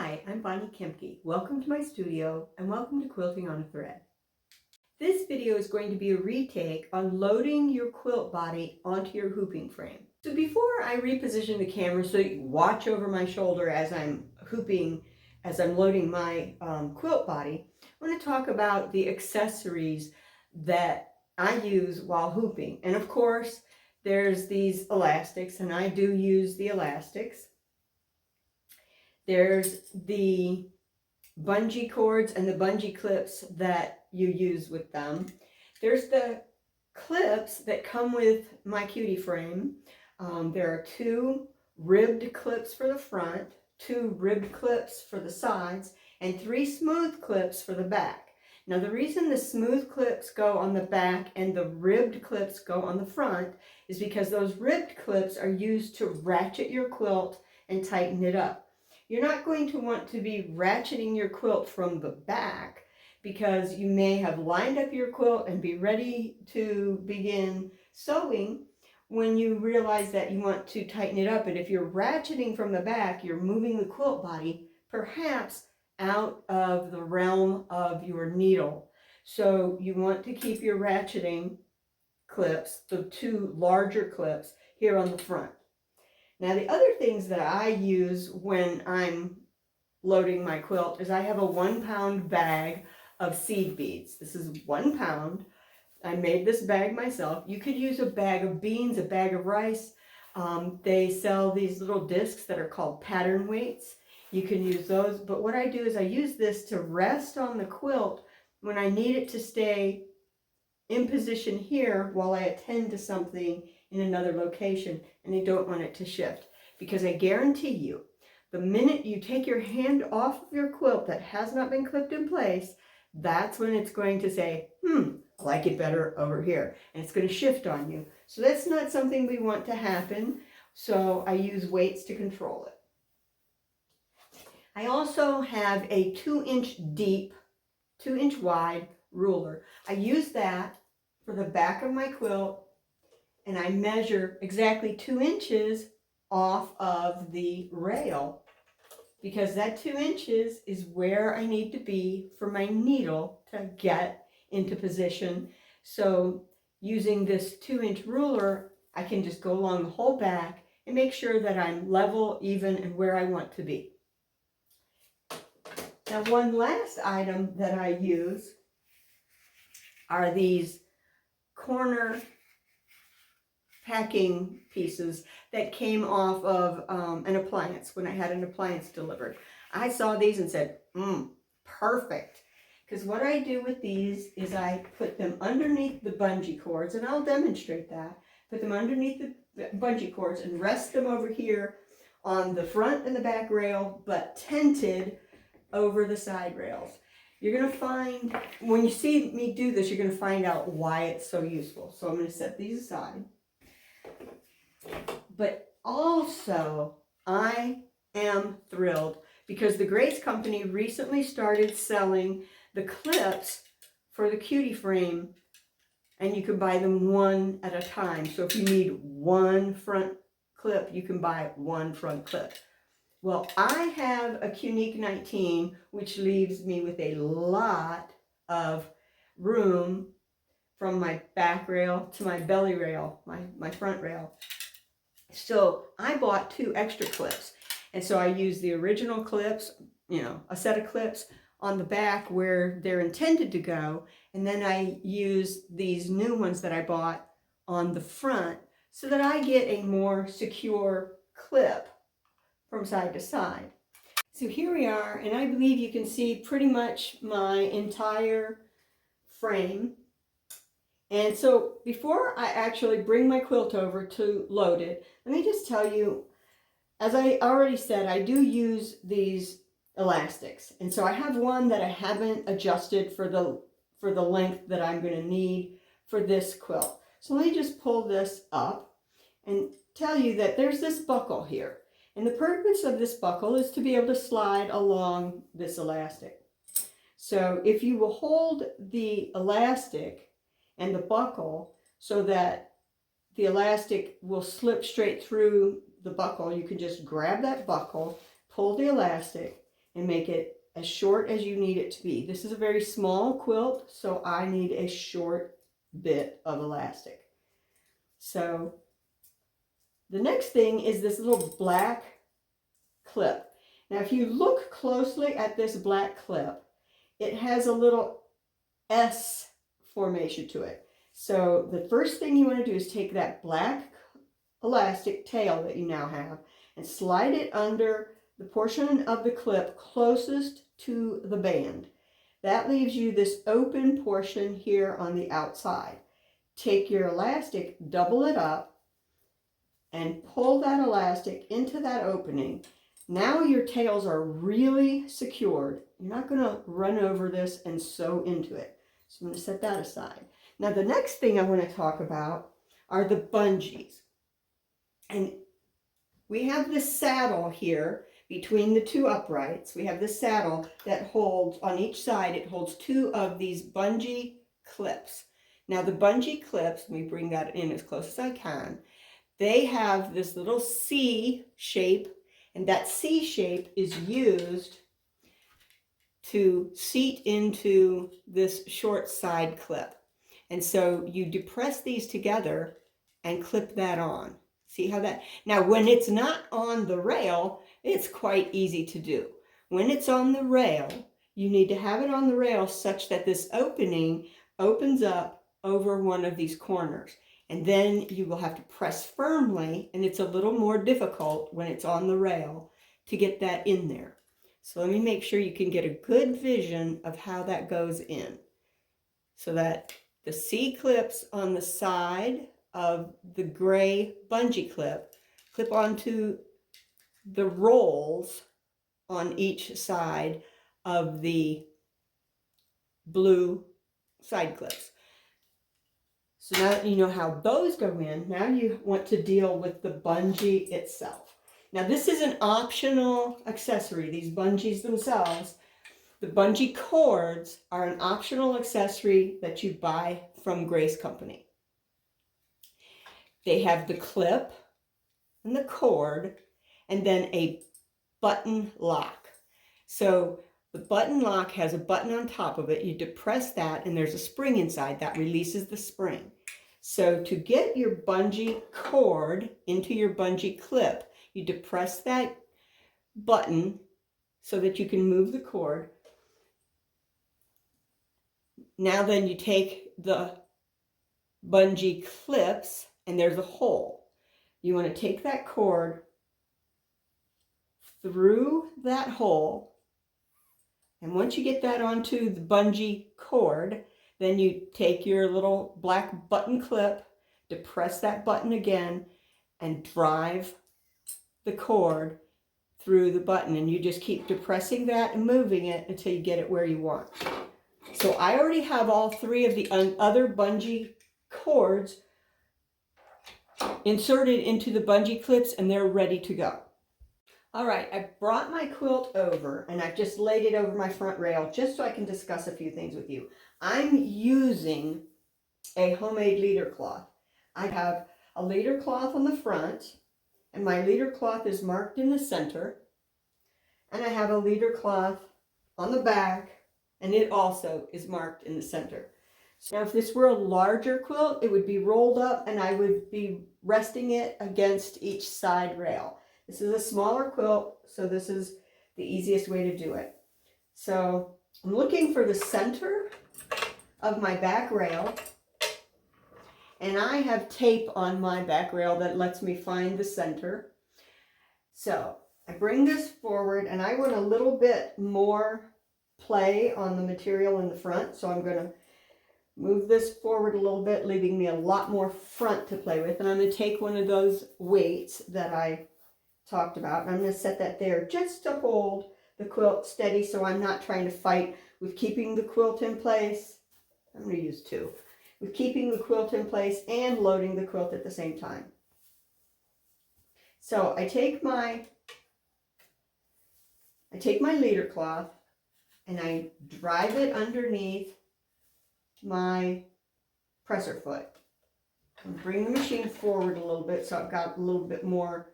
Hi, I'm Bonnie Kemke. Welcome to my studio and welcome to Quilting on a Thread. This video is going to be a retake on loading your quilt body onto your hooping frame. So before I reposition the camera so you can watch over my shoulder as I'm hooping, as I'm loading my quilt body, I want to talk about the accessories that I use while hooping. And of course, there's these elastics, and I do use the elastics. There's the bungee cords and the bungee clips that you use with them. There's the clips that come with my Cutie frame. There are 2 ribbed clips for the front, 2 ribbed clips for the sides, and 3 smooth clips for the back. Now the reason the smooth clips go on the back and the ribbed clips go on the front is because those ribbed clips are used to ratchet your quilt and tighten it up. You're not going to want to be ratcheting your quilt from the back because you may have lined up your quilt and be ready to begin sewing when you realize that you want to tighten it up. And if you're ratcheting from the back, you're moving the quilt body perhaps out of the realm of your needle. So you want to keep your ratcheting clips, the 2 larger clips, here on the front. Now the other things that I use when I'm loading my quilt is I have a 1-pound bag of seed beads. This is 1 pound. I made this bag myself. You could use a bag of beans, a bag of rice. They sell these little discs that are called pattern weights. You can use those, but what I do is I use this to rest on the quilt when I need it to stay in position here while I attend to something in another location, and I don't want it to shift, because I guarantee you the minute you take your hand off of your quilt that has not been clipped in place, that's when it's going to say, I like it better over here, and it's going to shift on you. So that's not something we want to happen, so I use weights to control it. I also have a 2-inch deep, 2-inch wide ruler. I use that for the back of my quilt, and I measure exactly 2 inches off of the rail, because that 2 inches is where I need to be for my needle to get into position. So using this 2-inch ruler, I can just go along the whole back and make sure that I'm level, even, and where I want to be. Now one last item that I use are these corner packing pieces that came off of an appliance when I had an appliance delivered. I saw these and said, perfect. Because what I do with these is I put them underneath the bungee cords, and I'll demonstrate that. Put them underneath the bungee cords and rest them over here on the front and the back rail, but tented over the side rails. You're going to find, when you see me do this, you're going to find out why it's so useful. So I'm going to set these aside. But also, I am thrilled because the Grace Company recently started selling the clips for the Cutie frame, and you can buy them 1 at a time. So if you need 1 front clip, you can buy 1 front clip. Well, I have a Unique 19, which leaves me with a lot of room from my back rail to my belly rail, my front rail. So I bought 2 extra clips. And so I used the original clips, a set of clips on the back where they're intended to go. And then I use these new ones that I bought on the front so that I get a more secure clip from side to side. So here we are, and I believe you can see pretty much my entire frame. And so before I actually bring my quilt over to load it, let me just tell you, as I already said, I do use these elastics. And so I have one that I haven't adjusted for the length that I'm going to need for this quilt. So let me just pull this up and tell you that there's this buckle here. And the purpose of this buckle is to be able to slide along this elastic. So if you will hold the elastic and the buckle so that the elastic will slip straight through the buckle, you can just grab that buckle, pull the elastic, and make it as short as you need it to be. This is a very small quilt, so I need a short bit of elastic. So the next thing is this little black clip. Now if you look closely at this black clip, it has a little S formation to it. So the first thing you want to do is take that black elastic tail that you now have and slide it under the portion of the clip closest to the band. That leaves you this open portion here on the outside. Take your elastic, double it up, and pull that elastic into that opening. Now your tails are really secured. You're not going to run over this and sew into it. So I'm going to set that aside. Now the next thing I want to talk about are the bungees. And we have this saddle here between the two uprights. We have this saddle that holds, on each side, it holds two of these bungee clips. Now the bungee clips, let me bring that in as close as I can, they have this little C shape, and that C shape is used to seat into this short side clip. And so you depress these together and clip that on. See how that, now when it's not on the rail, it's quite easy to do. When it's on the rail, you need to have it on the rail such that this opening opens up over one of these corners. And then you will have to press firmly, and it's a little more difficult when it's on the rail to get that in there. So let me make sure you can get a good vision of how that goes in. So that the C clips on the side of the gray bungee clip onto the rolls on each side of the blue side clips. So now that you know how those go in, now you want to deal with the bungee itself. Now this is an optional accessory, these bungees themselves. The bungee cords are an optional accessory that you buy from Grace Company. They have the clip and the cord and then a button lock. So the button lock has a button on top of it. You depress that and there's a spring inside that releases the spring. So to get your bungee cord into your bungee clip, you depress that button so that you can move the cord. Now then you take the bungee clips and there's a hole. You want to take that cord through that hole, and once you get that onto the bungee cord, then you take your little black button clip, depress that button again, and drive the cord through the button, and you just keep depressing that and moving it until you get it where you want. So I already have all three of the other bungee cords inserted into the bungee clips, and they're ready to go. All right, I brought my quilt over and I've just laid it over my front rail just so I can discuss a few things with you. I'm using a homemade leader cloth. I have a leader cloth on the front, and my leader cloth is marked in the center, and I have a leader cloth on the back, and it also is marked in the center. So now if this were a larger quilt, it would be rolled up and I would be resting it against each side rail. This is a smaller quilt, so this is the easiest way to do it. So I'm looking for the center of my back rail, and I have tape on my back rail that lets me find the center. So I bring this forward, and I want a little bit more play on the material in the front, so I'm going to move this forward a little bit, leaving me a lot more front to play with. And I'm going to take one of those weights that I talked about, and I'm going to set that there just to hold the quilt steady so I'm not trying to fight with keeping the quilt in place. I'm going to use two. With keeping the quilt in place and loading the quilt at the same time. So I take my leader cloth and I drive it underneath my presser foot. And bring the machine forward a little bit so I've got a little bit more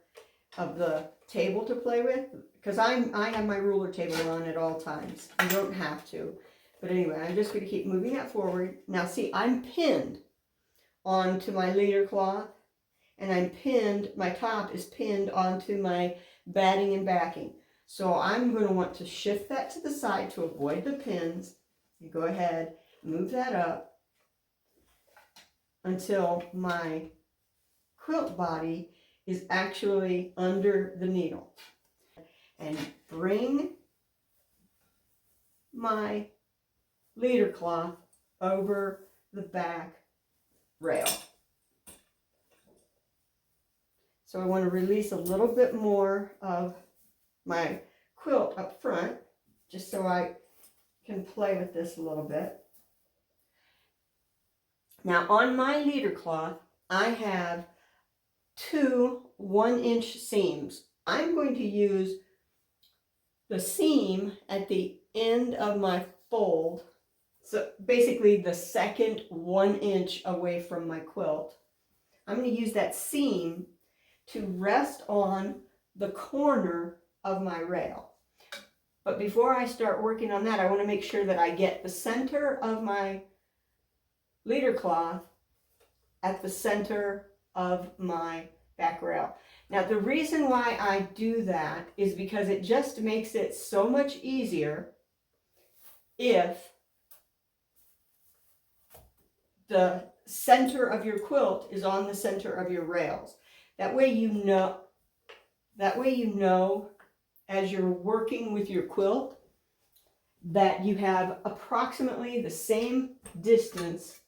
of the table to play with, because I have my ruler table on at all times. You don't have to. But anyway, I'm just going to keep moving that forward. Now see, I'm pinned onto my leader cloth, and my top is pinned onto my batting and backing. So I'm going to want to shift that to the side to avoid the pins. You go ahead, move that up until my quilt body is actually under the needle. And bring my leader cloth over the back rail. So I want to release a little bit more of my quilt up front, just so I can play with this a little bit. Now on my leader cloth, I have 2 1-inch seams. I'm going to use the seam at the end of my fold, so basically the second 1 inch away from my quilt. I'm going to use that seam to rest on the corner of my rail. But before I start working on that, I want to make sure that I get the center of my leader cloth at the center of my back rail. Now the reason why I do that is because it just makes it so much easier if the center of your quilt is on the center of your rails. That way you know as you're working with your quilt that you have approximately the same distance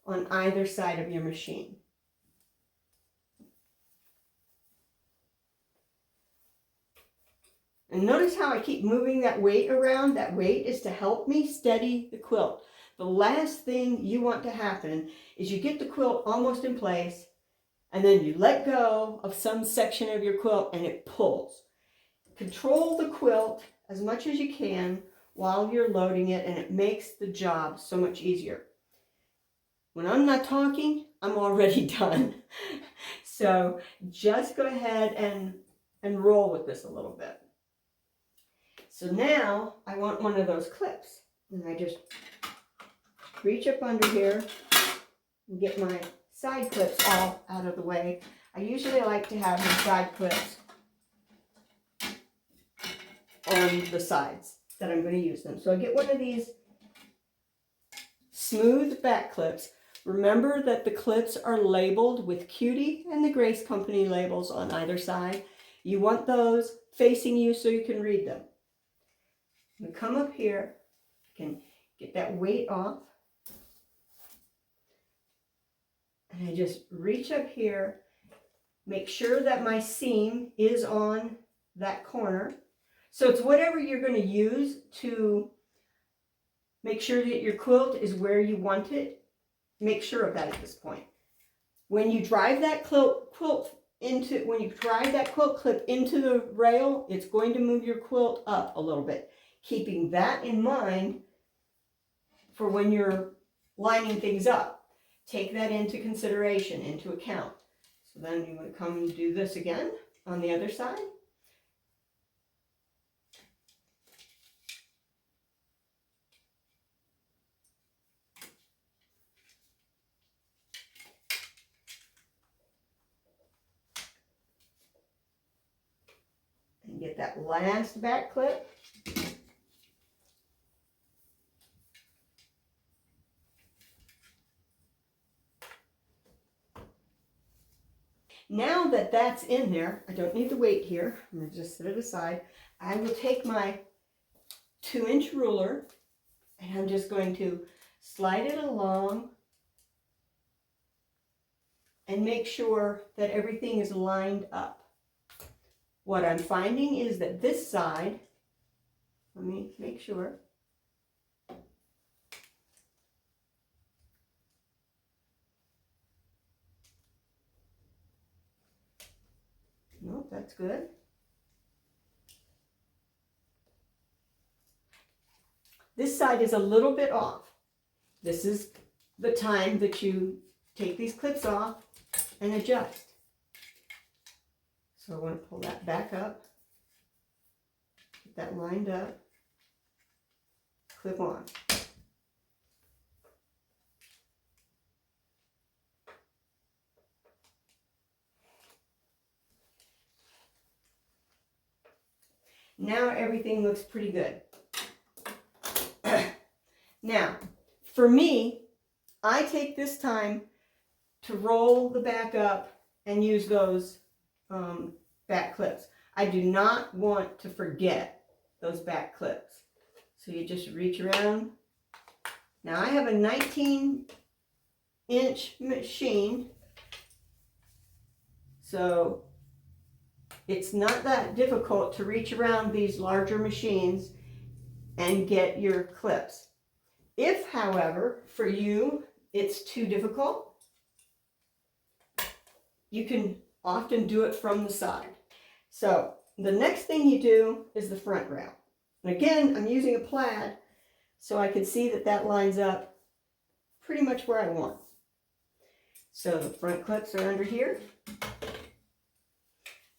on either side of your machine. And notice how I keep moving that weight around. That weight is to help me steady the quilt. The last thing you want to happen is you get the quilt almost in place and then you let go of some section of your quilt and it pulls. Control the quilt as much as you can while you're loading it, and it makes the job so much easier. When I'm not talking, I'm already done. So just go ahead and roll with this a little bit. So now I want one of those clips, and I just reach up under here and get my side clips all out of the way. I usually like to have my side clips on the sides that I'm going to use them. So I get one of these smooth back clips. Remember that the clips are labeled with Cutie and the Grace Company labels on either side. You want those facing you so you can read them. I'm going to come up here, I can get that weight off, and I just reach up here, make sure that my seam is on that corner. So it's whatever you're going to use to make sure that your quilt is where you want it. Make sure of that at this point. When you drive that quilt clip into the rail, it's going to move your quilt up a little bit. Keeping that in mind for when you're lining things up. Take that into consideration, into account. So then you want to come and do this again on the other side. And get that last back clip. Now that that's in there, I don't need the weight here. I'm going to just set it aside. I will take my 2-inch ruler and I'm just going to slide it along and make sure that everything is lined up. What I'm finding is that this side, let me make sure. No, that's good. This side is a little bit off. This is the time that you take these clips off and adjust. So I want to pull that back up. that lined up, clip on. Now everything looks pretty good. Now, for me, I take this time to roll the back up and use those back clips. I do not want to forget those back clips. So you just reach around. Now I have a 19-inch machine, so it's not that difficult to reach around these larger machines and get your clips. If, however, for you it's too difficult, you can often do it from the side. So the next thing you do is the front rail. And again, I'm using a plaid so I can see that that lines up pretty much where I want. So the front clips are under here.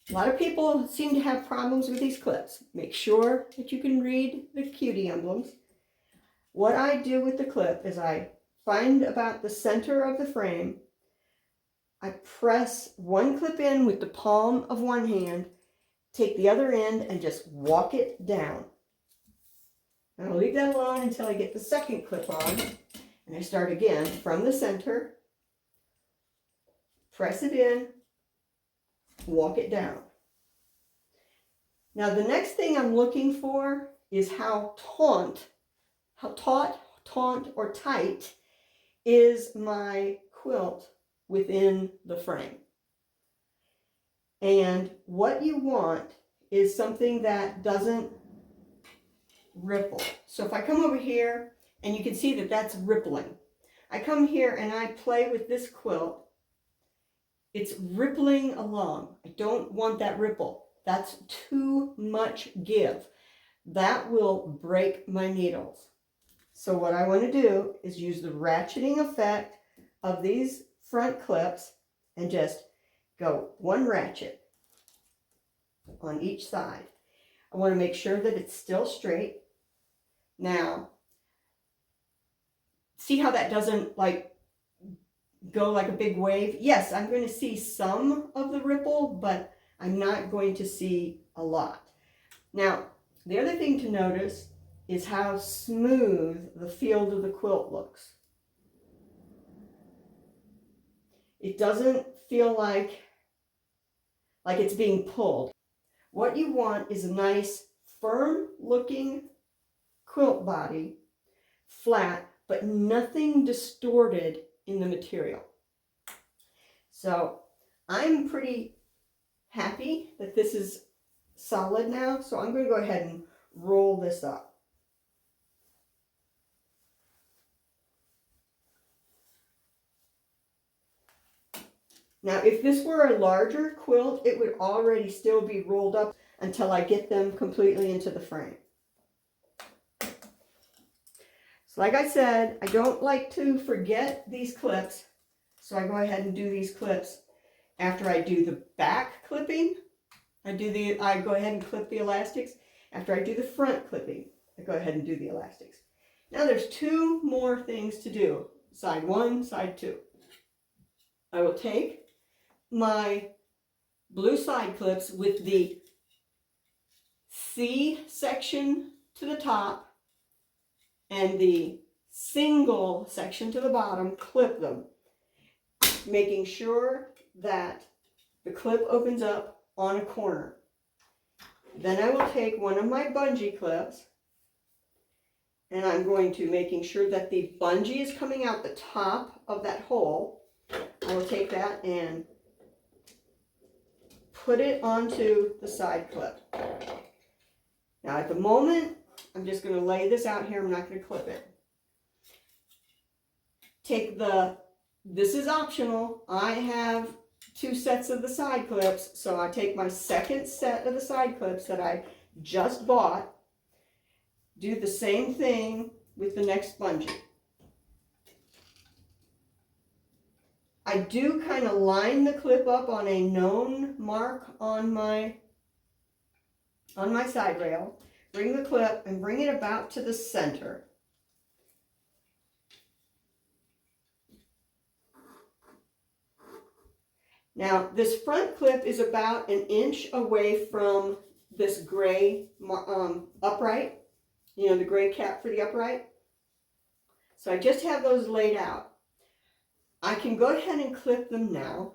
A lot of people seem to have problems with these clips. Make sure that you can read the Cutie emblems. What I do with the clip is I find about the center of the frame. I press one clip in with the palm of one hand, take the other end and just walk it down. And I'll leave that alone until I get the second clip on. And I start again from the center, press it in, walk it down. Now the next thing I'm looking for is how taut or tight is my quilt within the frame. And what you want is something that doesn't ripple. So if I come over here and you can see that that's rippling. I come here and I play with this quilt. It's rippling along. I don't want that ripple. That's too much give. That will break my needles. So what I want to do is use the ratcheting effect of these front clips and just go one ratchet on each side. I want to make sure that it's still straight. Now, see how that doesn't like go like a big wave? Yes, I'm going to see some of the ripple, but I'm not going to see a lot. Now, the other thing to notice is how smooth the field of the quilt looks. It doesn't feel like it's being pulled. What you want is a nice, firm looking quilt body, flat, but nothing distorted in the material. So I'm pretty happy that this is solid now, so I'm going to go ahead and roll this up. Now, if this were a larger quilt, it would already still be rolled up until I get them completely into the frame. So like I said, I don't like to forget these clips, so I go ahead and do these clips after I do the back clipping. I go ahead and clip the elastics. After I do the front clipping, I go ahead and do the elastics. Now there's two more things to do. Side one, side two. I will take my blue side clips with the C section to the top and the single section to the bottom, clip them, making sure that the clip opens up on a corner. Then I will take one of my bungee clips and I'm going to, making sure that the bungee is coming out the top of that hole, I will take that and put it onto the side clip. Now at the moment, I'm just going to lay this out here. I'm not going to clip it. This is optional. I have two sets of the side clips, so I take my second set of the side clips that I just bought, do the same thing with the next bungee. I do kind of line the clip up on a known mark on my side rail bring the clip and bring it about to the center. Now, this front clip is about 1 inch away from this gray upright, you know, the gray cap for the upright. So I just have those laid out. I can go ahead and clip them now.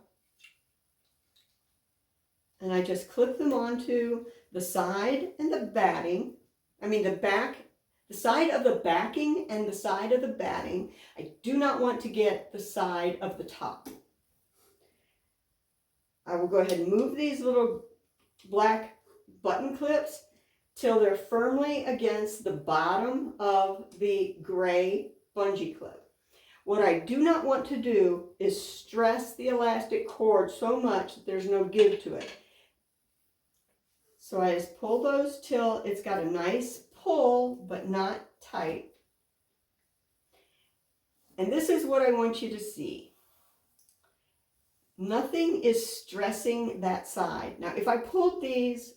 And I just clip them onto the side and the batting. I mean the back, the side of the backing and the side of the batting. I do not want to get the side of the top. I will go ahead and move these little black button clips till they're firmly against the bottom of the gray bungee clip. What I do not want to do is stress the elastic cord so much that there's no give to it. So I just pull those till it's got a nice pull, but not tight. And this is what I want you to see. Nothing is stressing that side. Now, if I pulled these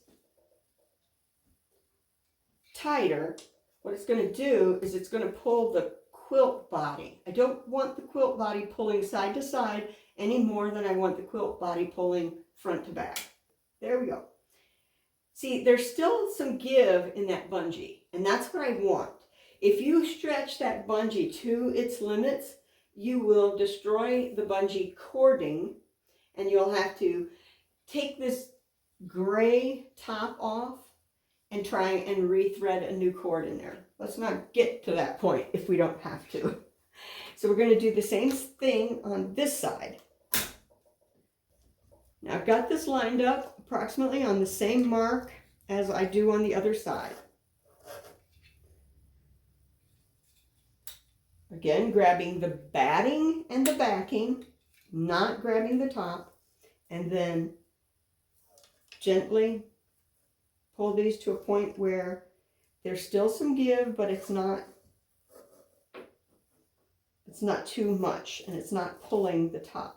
tighter, what it's going to do is it's going to pull the quilt body. I don't want the quilt body pulling side to side any more than I want the quilt body pulling front to back. There we go. See, there's still some give in that bungee, and that's what I want. If you stretch that bungee to its limits, you will destroy the bungee cording, and you'll have to take this gray top off and try and rethread a new cord in there. Let's not get to that point if we don't have to. So we're going to do the same thing on this side. Now I've got this lined up approximately on the same mark as I do on the other side. Again, grabbing the batting and the backing, not grabbing the top, and then gently pull these to a point where there's still some give, but it's not too much, and it's not pulling the top.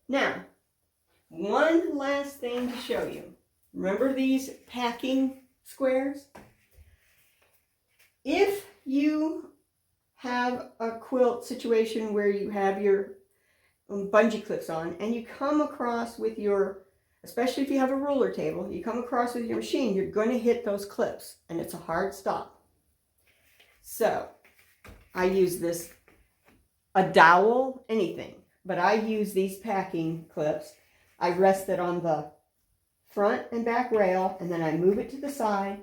Now, one last thing to show you. Remember these packing squares? If you have a quilt situation where you have your bungee clips on and you come across with your, especially if you have a ruler table, you come across with your machine, you're going to hit those clips and it's a hard stop. So I use this, a dowel, anything, but I use these packing clips. I rest it on the front and back rail, and then I move it to the side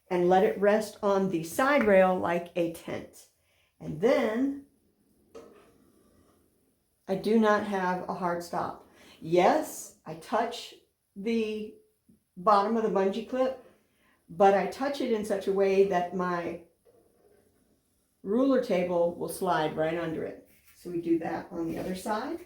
and let it rest on the side rail like a tent. And then I do not have a hard stop. Yes, I touch the bottom of the bungee clip, but I touch it in such a way that my ruler table will slide right under it. So we do that on the other side.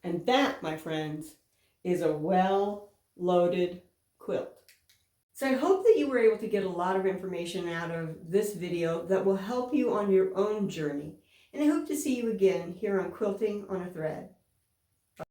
And that, my friends, is a well-loaded quilt. So I hope that you were able to get a lot of information out of this video that will help you on your own journey. And I hope to see you again here on Quilting on a Thread.